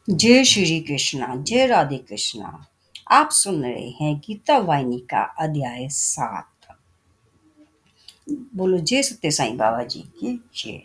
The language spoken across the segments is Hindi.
जय श्री कृष्णा, जय राधे कृष्णा। आप सुन रहे हैं गीता वाहिनी का अध्याय 7। बोलो जय सत्य साईं बाबा जी की जय।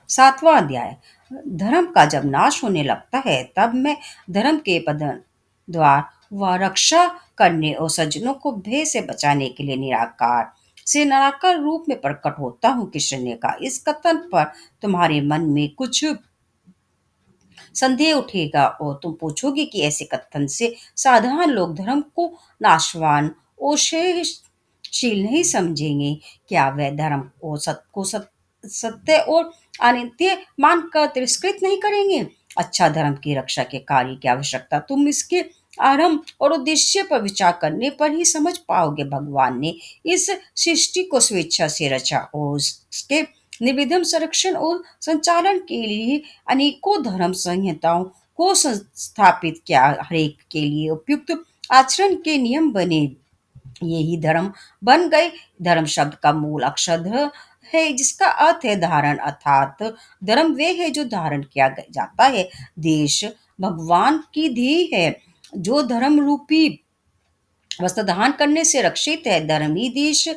7वां अध्याय। धर्म का जब नाश होने लगता है तब मैं धर्म के पतन द्वार व रक्षा करने और सज्जनों को भय से बचाने के लिए निराकार से निराकार रूप में प्रकट होता हूँ। कृष्ण ने कहा, इस कथन पर तुम्हारे मन में कुछ संदेह उठेगा और तुम पूछोगे कि ऐसे कथन से साधारण लोग धर्म को नाशवान और शेषशील नहीं समझेंगे। क्या वह धर्म सत्य और अनित्य मानकर तिरस्कृत नहीं करेंगे? अच्छा, धर्म की रक्षा के कार्य की आवश्यकता तुम इसके आरंभ और उद्देश्य पर विचार करने पर ही समझ पाओगे। भगवान ने इस सृष्टि को स्वेच्छा से रचा और उसके निर्विघ्न संरक्षण और संचालन के लिए अनेकों धर्म संहिताओं को संस्थापित किया। हरेक के लिए उपयुक्त आचरण के नियम बने, यही धर्म बन गए। धर्म शब्द का मूल अक्षर ध है, जिसका अर्थ है धारण, अर्थात धर्म वे है जो धारण किया जाता है। देश भगवान की धी है जो धर्म रूपी वस्त्र धारण करने से रक्षित है। धर्म ही देश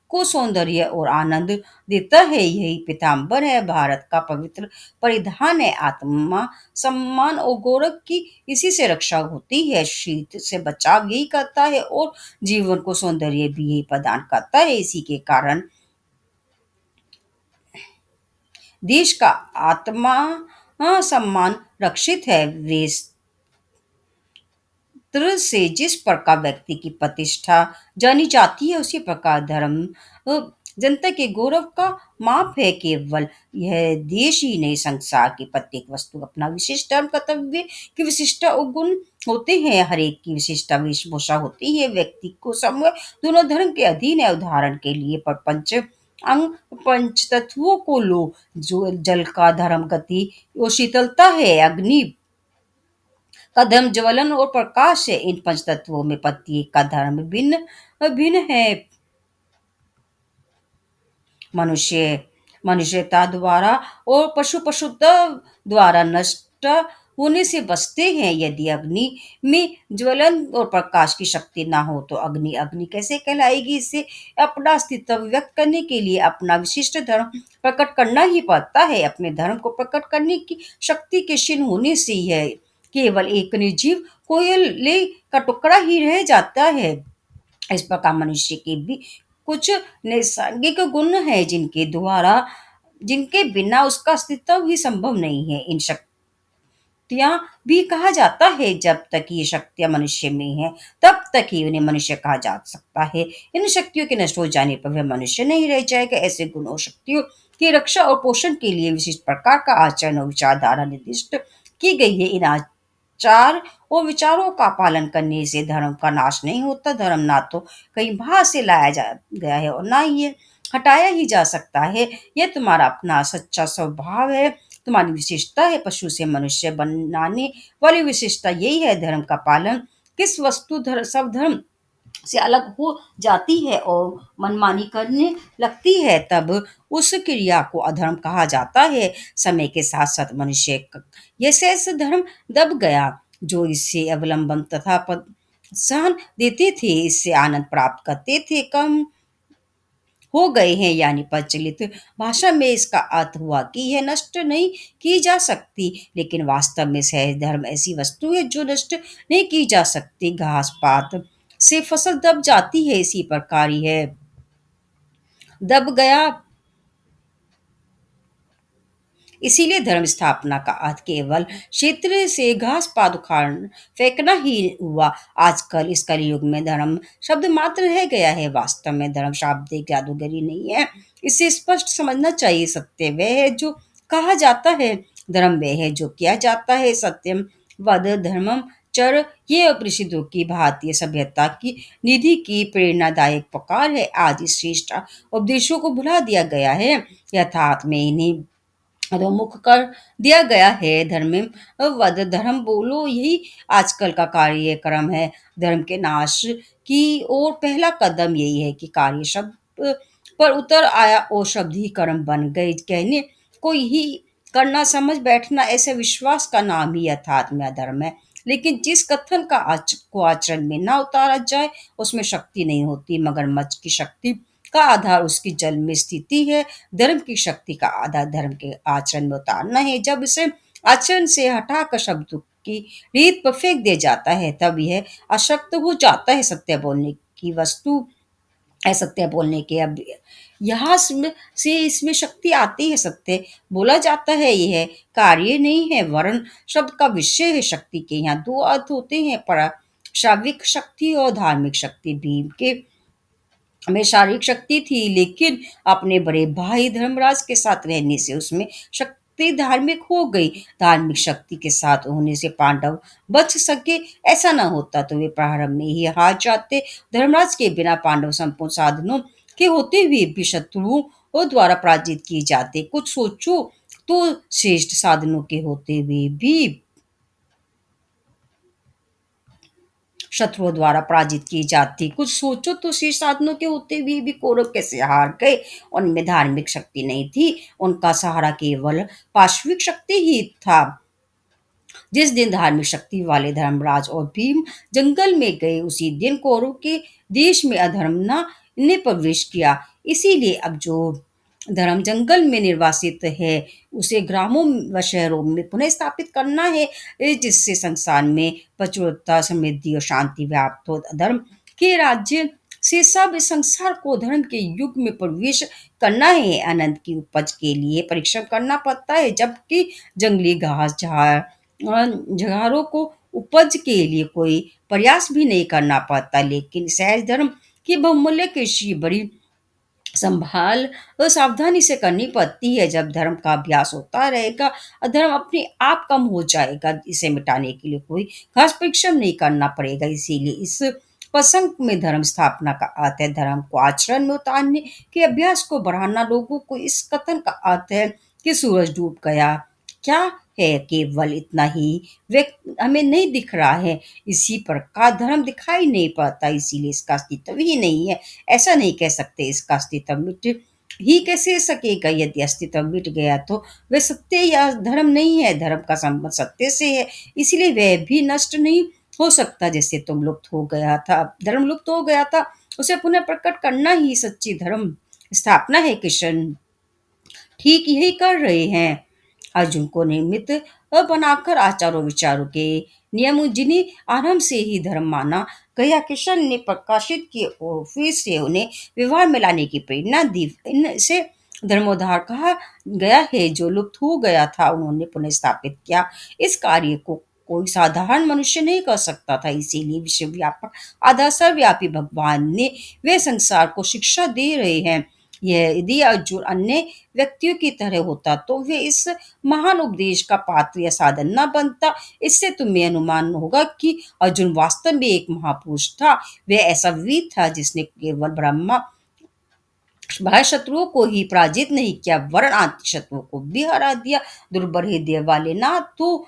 को सौंदर्य और आनंद देता है। यही पीताम्बर है, भारत का पवित्र परिधान है। आत्मा सम्मान और गौरव की इसी से रक्षा होती है। शीत से बचाव यही करता है और जीवन को सौंदर्य भी यही प्रदान करता है। इसी के कारण देश का आत्मा सम्मान रक्षित है। वे तरह से जिस प्रकार व्यक्ति की प्रतिष्ठा जानी जाती है, उसी प्रकार धर्म जनता के गौरव का माप है। केवल यह देश ही नहीं, संसार की प्रत्येक वस्तु अपना विशिष्ट धर्म कर्तव्य की विशिष्ट गुण होते हैं। हर एक की विशिष्ट वेशभूषा होती है। व्यक्ति को समूह दोनों धर्म के अधीन है। उदाहरण के लिए प्रपंच अंग पंच तत्वों को लो। जो जल का धर्म गति और शीतलता है, अग्नि का धर्म ज्वलन और प्रकाश है। इन पंच तत्वों में प्रत्येक का धर्म भिन्न भिन्न है। मनुष्य मनुष्यता द्वारा और पशुता द्वारा नष्ट होने से बचते हैं। यदि अग्नि में ज्वलन और प्रकाश की शक्ति ना हो तो अग्नि अग्नि कैसे कहलाएगी? इसे अपना अस्तित्व व्यक्त करने के लिए अपना विशिष्ट धर्म प्रकट करना ही पड़ता है। अपने धर्म को प्रकट करने की शक्ति के क्षीण होने से यह केवल एक निर्जीव कोयले का टुकड़ा ही रह जाता है। इस प्रकार मनुष्य के भी कुछ नैसर्गिक गुण हैं जिनके बिना उसका अस्तित्व ही संभव नहीं है। इन शक्तियां भी कहा जाता है। जब तक ये शक्तियां मनुष्य में है तब तक ही उन्हें मनुष्य कहा जा सकता है। इन शक्तियों के नष्ट हो जाने पर वह मनुष्य नहीं रह जाएगा। ऐसे गुण और शक्तियों की रक्षा और पोषण के लिए विशिष्ट प्रकार का आचरण और विचारधारा निर्दिष्ट की गई है। इन चार और विचारों का पालन करने से धर्म का नाश नहीं होता। धर्म ना तो कहीं बाहर से लाया जा गया है और ना ही ये हटाया ही जा सकता है। यह तुम्हारा अपना सच्चा स्वभाव है, तुम्हारी विशेषता है। पशु से मनुष्य बनाने वाली विशेषता यही है। धर्म का पालन किस वस्तु सब धर्म से अलग हो जाती है और मनमानी करने लगती है, तब उस क्रिया को अधर्म कहा जाता है। समय के साथ साथ मनुष्य यह शेष धर्म दब गया जो इससे अवलंबन तथा सहन देते थे, इससे आनंद प्राप्त करते थे, कम हो गए हैं। यानी प्रचलित भाषा में इसका अर्थ हुआ कि यह नष्ट नहीं की जा सकती, लेकिन वास्तव में सहज धर्म ऐसी वस्तु है जो नष्ट नहीं की जा सकती। घास पात से फसल दब जाती है, इसी प्रकार यह दब गया। इसीलिए धर्म स्थापना का अर्थ केवल क्षेत्र से घास पात उखाड़ फेंकना ही हुआ। आजकल इस कलयुग में धर्म शब्द मात्र रह गया है। वास्तव में धर्म शाब्दिक जादूगरी नहीं है। इसे स्पष्ट समझना चाहिए। सत्य वह है जो कहा जाता है, धर्म वह है जो किया जाता है। सत्यम वद धर्मम चर, ये उपनिषदों की भारतीय सभ्यता की निधि की प्रेरणादायक पुकार है। आज इस श्रेष्ठ उपदेशों को भुला दिया गया है, यथार्थ में इन्हें अधोमुख कर दिया गया है। धर्म वद धर्म बोलो, यही आजकल का कार्यक्रम है। धर्म के नाश की ओर पहला कदम यही है कि कार्य शब्द पर उतर आया और शब्द ही कर्म बन गए। कहने को ही करना समझ बैठना ऐसे विश्वास का नाम ही अध्यात्म अधर्म है। लेकिन जिस कथन का को आचरण में ना उतारा जाए उसमें शक्ति नहीं होती। मगरमच्छ की शक्ति का आधार उसकी जल में स्थिति है। धर्म की शक्ति का आधार धर्म के आचरण में उतारना है। जब इसे आचरण से हटाकर शब्द की रीत पर फेंक दिया जाता है तब यह अशक्त हो जाता है। सत्य बोलने की वस्तु असत्य बोलने के अब यहाँ से इसमें शक्ति आती है। सत्य बोला जाता है, यह कार्य नहीं है वर्ण शब्द का विषय है। शक्ति के यहाँ दो अर्थ होते हैं, पर शारीरिक शक्ति और धार्मिक शक्ति। भीम के में शारीरिक शक्ति थी, लेकिन अपने बड़े भाई धर्मराज के साथ रहने से उसमें शक्ति धार्मिक हो गई। धार्मिक शक्ति के साथ होने से पांडव बच सके। ऐसा ना होता तो वे प्रारंभ में ही हार जाते। धर्मराज के बिना पांडव संपूर्ण साधनों के होते हुए भी शत्रुओं द्वारा पराजित किए जाते। कुछ सोचो तो श्रेष्ठ साधनों के होते हुए भी शत्रुओं द्वारा पराजित की जाती। कुछ सोचो तो शीर्ष साधनों के होते हुए भी कौरव कैसे हार गए। उनमें धार्मिक शक्ति नहीं थी, उनका सहारा केवल पाश्विक शक्ति ही था। जिस दिन धार्मिक शक्ति वाले धर्मराज और भीम जंगल में गए उसी दिन कौरव के देश में अधर्म ने प्रवेश किया। इसीलिए अब जो धर्म जंगल में निर्वासित है उसे ग्रामों व शहरों में पुनः स्थापित करना है, जिससे संसार में प्रचुरता समृद्धि और शांति व्याप्त हो। धर्म के राज्य से सब इस संसार को धर्म के युग में प्रवेश करना है। आनंद की उपज के लिए परिश्रम करना पड़ता है, जबकि जंगली घास झाड़ों को उपज के लिए कोई प्रयास भी नहीं करना पड़ता। लेकिन सहज धर्म की बहुमूल्य कृषि बड़ी संभाल और सावधानी से करनी पड़ती है। जब धर्म का अभ्यास होता रहेगा अधर्म अपने आप कम हो जाएगा। इसे मिटाने के लिए कोई खास परिश्रम नहीं करना पड़ेगा। इसीलिए इस प्रसंग में धर्म स्थापना का अर्थ है धर्म को आचरण में उतारने के अभ्यास को बढ़ाना। लोगों को इस कथन का अर्थ है कि सूरज डूब गया क्या है, केवल इतना ही वे हमें नहीं दिख रहा है। इसी प्रकार धर्म दिखाई नहीं पड़ता, इसीलिए इसका अस्तित्व ही नहीं है। ऐसा नहीं कह सकते इसका अस्तित्व मिट ही कैसे सकेगा। यदि अस्तित्व मिट गया तो वह सत्य या धर्म नहीं है। धर्म का संबंध सत्य से है, इसलिए वह भी नष्ट नहीं हो सकता। जैसे तुम लुप्त हो गया था, धर्म लुप्त हो गया था, उसे पुनः प्रकट करना ही सच्ची धर्म स्थापना है। कृष्ण ठीक यही कर रहे हैं। अर्जुन को निमित्त बनाकर आचारों विचारों के नियम जिन्हें आरंभ से ही धर्म माना गया कृष्ण ने प्रकाशित किए और फिर से उन्हें व्यवहार में लाने की प्रेरणा दी। इनसे धर्मोद्धार कहा गया है। जो लुप्त हो गया था उन्होंने पुनः स्थापित किया। इस कार्य को कोई साधारण मनुष्य नहीं कर सकता था। इसीलिए विश्वव्यापक आधा सर्वव्यापी भगवान ने वे संसार को शिक्षा दे रहे हैं। यह यदि अर्जुन अन्य व्यक्तियों की तरह होता तो वे इस महान उपदेश का पात्र या साधन न बनता। इससे तुम्हें अनुमान होगा कि अर्जुन वास्तव में एक महापुरुष था। वह ऐसा वीर था जिसने केवल ब्रह्मा बाह्य शत्रुओं को ही पराजित नहीं किया वरन आंतरिक शत्रुओं को भी हरा दिया। दुर्बल हृदय वाले ना तो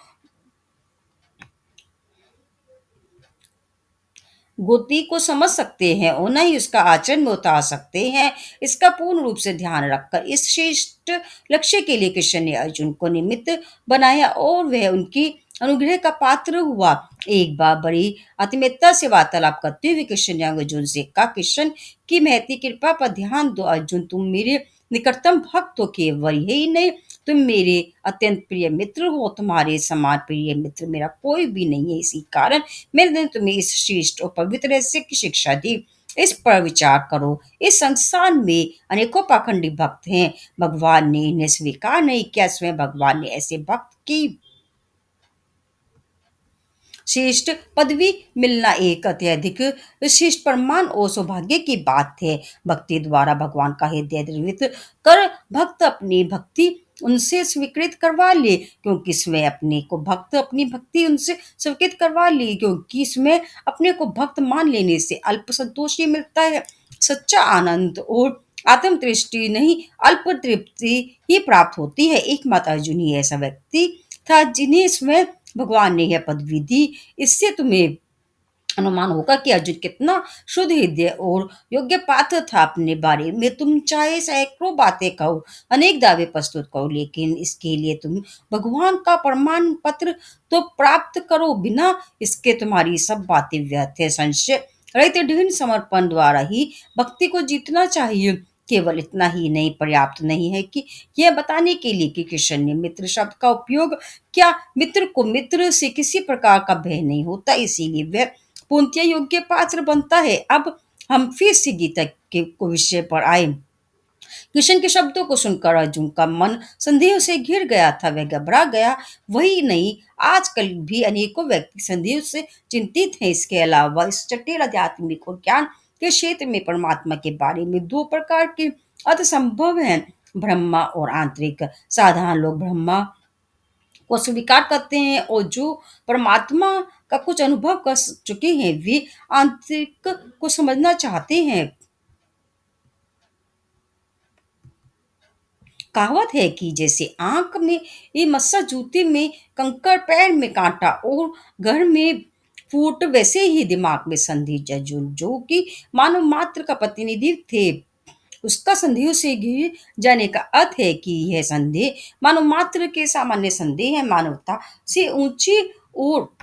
गति को समझ सकते हैं और न ही उसका आचरण में उतार सकते हैं। इसका पूर्ण रूप से ध्यान रखकर इस श्रेष्ठ लक्ष्य के लिए कृष्ण ने अर्जुन को निमित्त बनाया और वह उनकी अनुग्रह का पात्र हुआ। एक बार बड़ी आत्मीयता से वार्तालाप करते हुए कृष्ण ने अर्जुन से कहा, कृष्ण की महती कृपा पर ध्यान दो। अर्जुन तुम मेरे निकटतम भक्त हो, केवल यही नहीं तुम मेरे अत्यंत प्रिय मित्र हो। तुम्हारे समान प्रिय मित्र मेरा कोई भी नहीं है। इसी कारण मैंने तुम्हें इस श्रेष्ठ और पवित्र रहस्य की शिक्षा दी। इस पर विचार करो। इस संसार में अनेकों पाखंडी भक्त हैं। भगवान ने इन्हें स्वीकार नहीं किया। स्वयं भगवान ने ऐसे भक्त की श्रेष्ठ पदवी मिलना एक अत्यधिक श्रेष्ठ प्रमाण और सौभाग्य की बात है। भक्ति द्वारा भगवान का हृदय द्रवित कर भक्त अपनी भक्ति उनसे स्वीकृत करवा ले, क्योंकि इसमें अपने को भक्त अपनी भक्ति उनसे स्वीकृत करवा ले, क्योंकि इसमें अपने को भक्त मान लेने से अल्प संतोष ही मिलता है। सच्चा आनंद और आत्म तृष्टि नहीं अल्प तृप्ति ही प्राप्त होती है। एकमात्र अर्जुन ही ऐसा व्यक्ति था जिन्हें इसमें भगवान ने यह पदवी दी। इससे तुम्हें अनुमान होगा कि अर्जुन कितना शुद्ध हृदय और योग्य पात्र था। अपने बारे में तुम चाहे सैकड़ों बातें कहो, अनेक दावे प्रस्तुत करो, लेकिन इसके लिए तुम भगवान का प्रमाण पत्र तो प्राप्त करो। बिना इसके तुम्हारी सब बातें व्यर्थ है। संशय रहित दृढ़ समर्पण द्वारा ही भक्ति को जीतना चाहिए। केवल इतना ही नहीं पर्याप्त नहीं है कि यह बताने के लिए कि कृष्ण ने मित्र शब्द का उपयोग क्या, मित्र को मित्र से किसी प्रकार का भय नहीं होता, इसीलिए वह पूर्णतः योग्य पात्र बनता है। अब हम फिर से गीता के को विषय पर आए। कृष्ण के शब्दों को सुनकर अर्जुन का मन संदेह से घिर गया था, वह घबरा गया। वही नहीं, आजकल भी अनेकों व्यक्ति संदेह से चिंतित हैं। इसके अलावा इस जटिल आध्यात्मिक और ज्ञान के क्षेत्र में परमात्मा के बारे में दो प्रकार के अर्थ संभव हैं, ब्रह्मा और आंतरिक। साधारण लोग ब्रह्मा को स्वीकार करते हैं और जो परमात्मा का कुछ अनुभव कर चुके हैं वे आंतरिक को समझना चाहते हैं। कहावत है कि जैसे आंख में ये मस्सा, जूते में कंकड़, पैर में कांटा और घर में फूट, वैसे ही दिमाग में संधि। अर्जुन जो कि मानव मात्र का प्रतिनिधि थे, उसका संदेह से घिर जाने का अर्थ है कि यह संदेह मानव मात्र के सामान्य संदेह है। मानवता से ऊंची और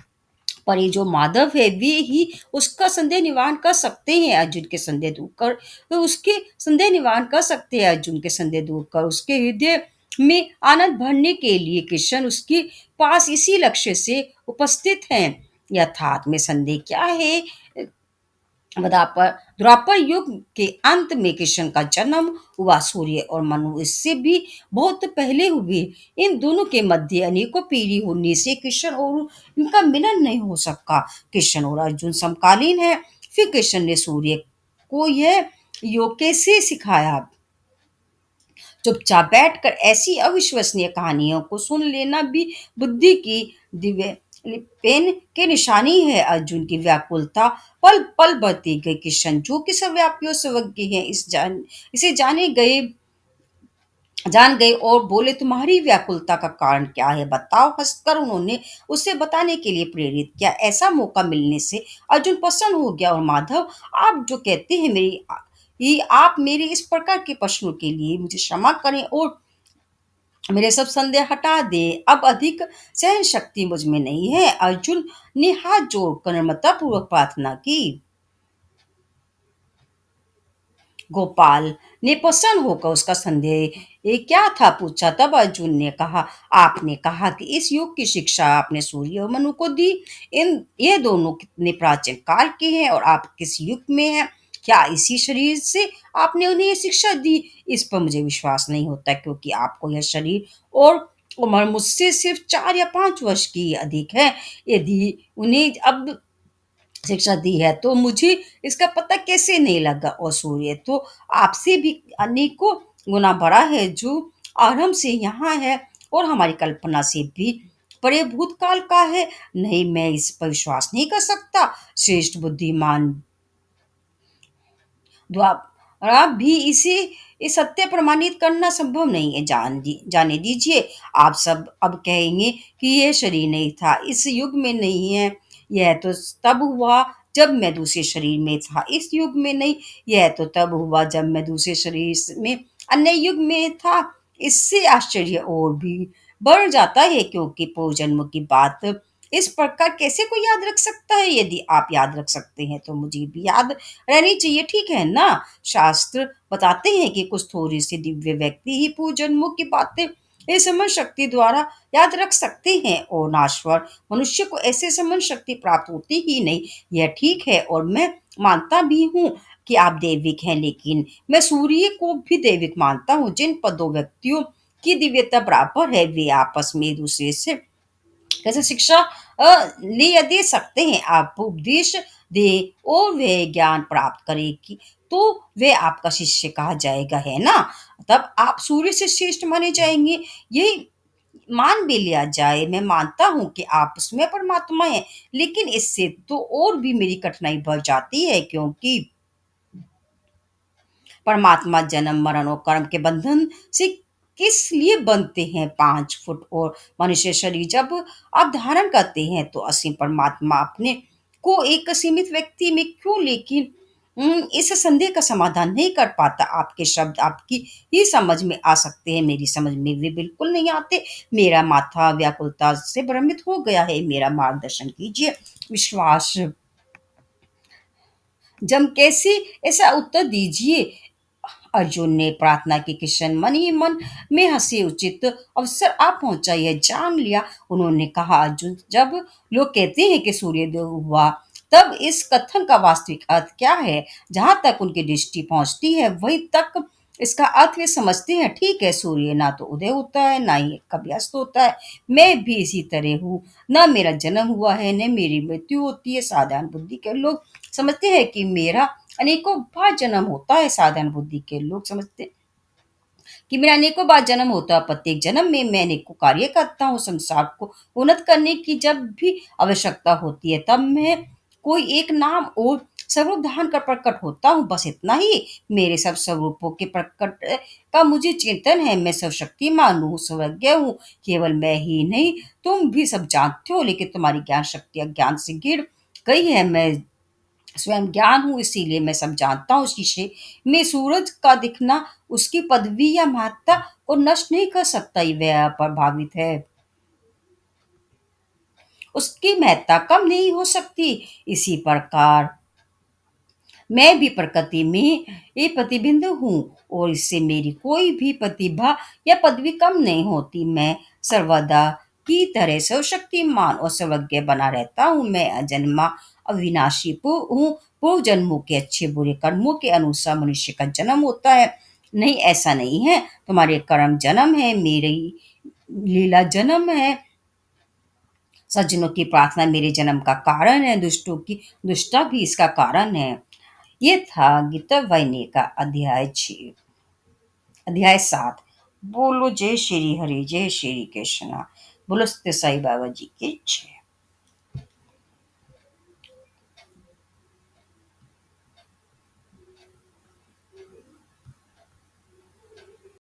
पर ये जो माधव है वे ही उसका संदेह निवारण कर सकते हैं। अर्जुन के संदेह दूर कर तो उसके संदेह निवारण कर सकते हैं। अर्जुन के संदेह दूर कर उसके हृदय में आनंद भरने के लिए कृष्ण उसके पास इसी लक्ष्य से उपस्थित हैं। यथार्थ में संदेह क्या है? द्वापर द्वापर युग के अंत में कृष्ण का जन्म हुआ। सूर्य और मनु इससे भी बहुत पहले हुए। इन दोनों के मध्य अनेकों पीढ़ी होने से कृष्ण और इनका मिलन नहीं हो सका। कृष्ण और अर्जुन समकालीन है। फिर कृष्ण ने सूर्य को यह योग कैसे सिखाया? चुपचाप बैठकर ऐसी अविश्वसनीय कहानियों को सुन लेना भी बुद्धि की दिव्य पेन की निशानी है। अर्जुन की व्याकुलता पल पल बढ़ती गई। किशन जो कि सर्वव्यापी और सर्वज्ञ है, इसे जान गए और बोले, तुम्हारी व्याकुलता का कारण क्या है, बताओ। हंसकर उन्होंने उसे बताने के लिए प्रेरित किया। ऐसा मौका मिलने से अर्जुन प्रसन्न हो गया। और माधव, आप जो कहते हैं मेरी ये आप मेरे इस प्रकार के प्रश्नों के लिए मुझे क्षमा करें और मेरे सब संदेह हटा दे। अब अधिक सहन शक्ति मुझ में नहीं है। अर्जुन ने हाथ जोड़कर नम्रता पूर्वक प्रार्थना की। गोपाल ने प्रसन्न होकर उसका संदेह ये क्या था पूछा। तब अर्जुन ने कहा, आपने कहा कि इस युग की शिक्षा आपने सूर्य और मनु को दी। इन ये दोनों कितने प्राचीन काल के हैं और आप किस युग में हैं? क्या इसी शरीर से आपने उन्हें ये शिक्षा दी? इस पर मुझे विश्वास नहीं होता, क्योंकि आपको यह शरीर और उम्र मुझसे सिर्फ 4 या 5 वर्ष की अधिक है। यदि उन्हें अब शिक्षा दी है तो मुझे इसका पता कैसे नहीं लगा? और सूर्य तो आपसे भी अनेकों गुना बड़ा है, जो आरंभ से यहाँ है और हमारी कल्पना से भी परे भूतकाल का है। नहीं, मैं इस पर विश्वास नहीं कर सकता। श्रेष्ठ बुद्धिमान द्वारा भी इसे इस सत्य प्रमाणित करना संभव नहीं है। जाने दीजिए। आप सब अब कहेंगे कि यह शरीर नहीं था, इस युग में नहीं है। यह तो तब हुआ जब मैं दूसरे शरीर में था, इस युग में नहीं। यह तो तब हुआ जब मैं दूसरे शरीर में अन्य युग में था। इससे आश्चर्य और भी बढ़ जाता है, क्योंकि पूर्वजन्म की बात इस प्रकार कैसे कोई याद रख सकता है? यदि आप याद रख सकते हैं तो मुझे भी याद रहनी चाहिए, ठीक है ना? शास्त्र बताते हैं कि कुछ थोड़ी सी दिव्य व्यक्ति ही पूर्व जन्मों की बातें इस समझ शक्ति द्वारा याद रख सकते हैं, और नाश्वर मनुष्य को ऐसे समझ शक्ति प्राप्त होती ही नहीं। यह ठीक है और मैं मानता भी हूँ कि आप दैविक हैं, लेकिन मैं सूर्य को भी दैविक मानता हूँ। जिन पर दो व्यक्तियों की दिव्यता बराबर है वे आपस में एक दूसरे से कैसे शिक्षा ले या दे सकते हैं? आप उपदेश दे और वह ज्ञान प्राप्त करेगी तो वह आपका शिष्य कहा जाएगा, है ना? तब आप सूर्य से श्रेष्ठ माने जाएंगे। यही मान भी लिया जाए, मैं मानता हूं कि आप उसमें परमात्मा हैं, लेकिन इससे तो और भी मेरी कठिनाई बढ़ जाती है, क्योंकि परमात्मा जन्म मरण और कर्म के बंधन से किस लिए बनते हैं? 5 फुट और मनुष्य शरीर जब आप धारण करते हैं तो असीम परमात्मा अपने को एक सीमित व्यक्ति में क्यों, लेकिन इस संदेह का समाधान नहीं कर पाता। आपके शब्द आपकी ही समझ में आ सकते हैं, मेरी समझ में वे बिल्कुल नहीं आते। मेरा माथा व्याकुलता से भ्रमित हो गया है, मेरा मार्गदर्शन कीजिए। विश्वास जम कैसे ऐसा उत्तर दीजिए। अर्जुन ने प्रार्थना की, किशन मन ही मन में हंसे। उचित अवसर आ पहुंचा, यह जान लिया। उन्होंने कहा, अर्जुन, जब लोग कहते हैं कि सूर्योदय हुआ, तब इस कथन का वास्तविक अर्थ क्या है? जहां तक उनकी दृष्टि पहुंचती है वहीं तक इसका अर्थ वे समझते हैं। ठीक है, सूर्य ना तो उदय होता है, ना ही कभी अस्त होता है। मैं भी इसी तरह हूँ। न मेरा जन्म हुआ है, न मेरी मृत्यु होती है। साधारण बुद्धि के लोग समझते हैं कि मेरा अनेकों बार जन्म होता है। साधारण बुद्धि के लोग समझते हैं कि मेरा अनेकों बार जन्म होता है। प्रत्येक जन्म में मैं अनेकों कार्य करता हूँ। संसार को उन्नत करने की जब भी आवश्यकता होती है, तब मैं कोई एक नाम और स्वरूप धारण कर प्रकट होता हूँ। बस इतना ही। मेरे सब स्वरूपों के प्रकट का मुझे चिंतन है। मैं सर्वशक्तिमान हूँ, सर्वज्ञ हूँ। केवल मैं ही नहीं, तुम भी सब जानते हो, लेकिन तुम्हारी ज्ञान शक्ति अज्ञान से घिर गई है। मैं स्वयं ज्ञान हूँ, इसीलिए मैं सब जानता हूँ। शीशे में सूरज का दिखना उसकी पदवी या महत्ता को नष्ट नहीं कर सकता। वह प्रभावित है, उसकी महत्ता कम नहीं हो सकती। इसी प्रकार मैं भी प्रकृति में एक प्रतिबिंब हूँ, और इससे मेरी कोई भी प्रतिभा या पदवी कम नहीं होती। मैं सर्वदा की तरह सर्वशक्तिमान और सर्वज्ञ बना रहता हूँ। मैं अजन्मा अविनाशी हूँ। पूर्व जन्मों के अच्छे बुरे कर्मों के अनुसार मनुष्य का जन्म होता है। नहीं, ऐसा नहीं है। तुम्हारे कर्म जन्म है, मेरी लीला जन्म है। सज्जनों की प्रार्थना मेरे जन्म का कारण है, दुष्टों की दुष्टता भी इसका कारण है। ये था गीता वाहिनी का अध्याय 7। बोलो जय श्री हरि, जय श्री कृष्णा। बोलो सत्य साई बाबा जी की जय।